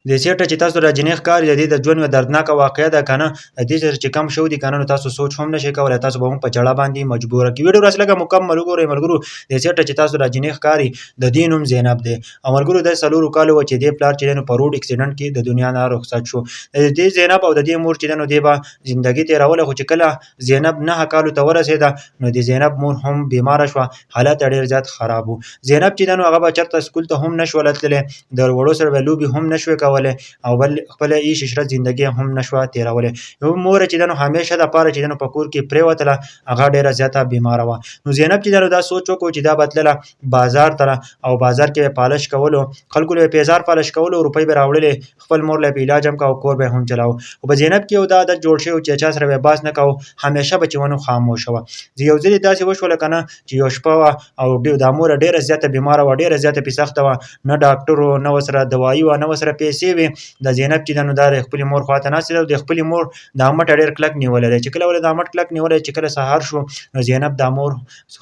د سیټه چې تاسو را جنې ښکاري د دې د ژوند یوه دردناکه واقعه ده که نه د دې سره چې کم شوي دي که نه نو تاسو سوچ هم نشئ کولی تاسو به هم په ژړا باندې مجبوره کړي ویډیو راسې لږه مکمل وګورئ ملګرو د سیټه چې تاسو را جنې ښکاري د دې نوم زینب دی او ملګرو د 4 کالو وه چې دې پلار چې دی نو په روډ اکسیډنټ کې د دنیا نه رخصت شو د دې زینب او د دې مور چې دی نو دې به زندګي تېروله خو چې کله زینب 9 کالو ته ورسېده نو د زینب مور هم بیماره شوه حالت یې ډېر زیات خراب و زینب چې دی نو هغه به چېرته سکول ته هم نه شوله تللی د وړو سره به لوبې هم نه شوې کولی او بل خپله عیش عشرت زندګي هم نشوه تېرولی یو مور چې ده نو همیشه دپاره چې ده نو په کور کې پرېوتله هغه ډېره زیاته بیماره وه نو زینب چې ده نو دا سوچ وکړو چې دا به تلله بازار ته او بازار کې به پالش کولو خلکو له به پیزار پالش کولو روپۍ به راوړلې خپل مور له به علاج هم کوه کور به هم چلاو خو په زینب کې یو دا عادت جوړ شوی چې چا سره به بحث نه کوو همیشه به چې ونه خاموشه وه یو ځل یې داسې وشوله که نه چې یو شپه وه او دا مور ډېره زیاته بیماره وه ډېره زیاته پې سخته وه نه ډاکټر و نه ورسره دوایي وه نه ورسره پیسې وې د زینب چې ده نو دا د خپلې مور خواته ناستې ده او د خپلې مور دا مټه ډېر کلک نیولی دی چې کله ولې دا مټ کلک نیولی چې کله سهار شو نو زینب دا مور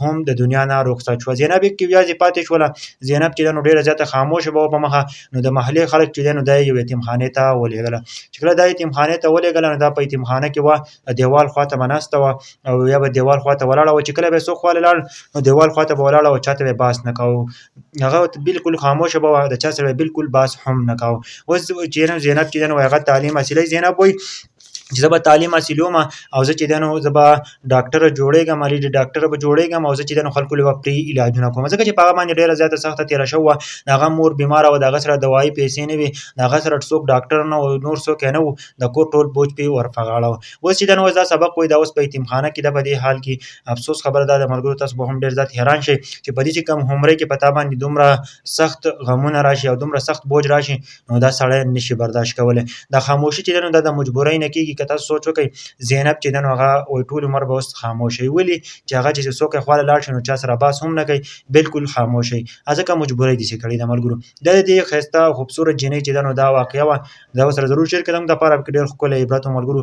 هم د دنیا نه رخصت شوه زینب کې یوازې پاتې شوله زینب چې ده نو ډېره زیاته خاموشه به وه په مخه نو د محلې خلک چې دی نو دا یې یو یتیمخانې ته ولېږله چې کله دا یتیمخانې ته ولېږله نو دا په یتیمخانه کې وه د دیوال خواته به ناسته وه او یا به دیوال خواته ولاړه وه چې کله به یې څوک خواله لاړ نو دیوال خواته به ولاړه وه چاته به یې بحث نه کوو هغه بالکل خاموشه به وه د چا سره به بالکل بحث هم نه کوو اوس چې زینب چې دی نو هغه تعلیم حاصلوي زینب وایي چې زه به تعلیم حاصلوم او زه چې دی نو زه به ډاکټره جوړېږم د ډاکټره به جوړېږم او زه چې دی نو خلکو له به پرې علاجونه کوم ځکه چې په هغه باندې ډېره زیاته سخته تېره شوې وه د هغه مور بیماره وه د هغه سره دوایي پیسې نه وې د هغه سره څوک ډاکټر نه و نور څوک یې نه و د کور ټول بوج پې ور په غاړه وه اوس چې دی نو دا سبق وایي دا اوس په یتیمخانه کې ده په دې حال کې افسوس خبره ده د ملګرو تاسو به هم ډېر زیات حیران شئ چې په دې چې کوم عمرۍ کې په تا باندې دومره سخت غمونه راشي او دومره سخت بوج راشي نو دا سړی نشي برداشت کولی دا خاموشي چې دی نو دا د مجبورۍ نه کېږي که تاسو سوچ وکئ زینب چې ده نو هغه وایي ټول عمر به اوس خاموشه وي ولې چې هغه چې څوک یې خواله لاړ شي نو چا سره بحث هم نه کوي بالکل خاموشه وي ځکه مجبورۍ داسې کړې ده ملګرو دا د دې ښایسته خوبصورت جینۍ چې ده نو دا واقعه وه دا ورسره ضرور شیر کړئ زموږ دپاره پکې ډېر ښکلی عبرت و ملګرو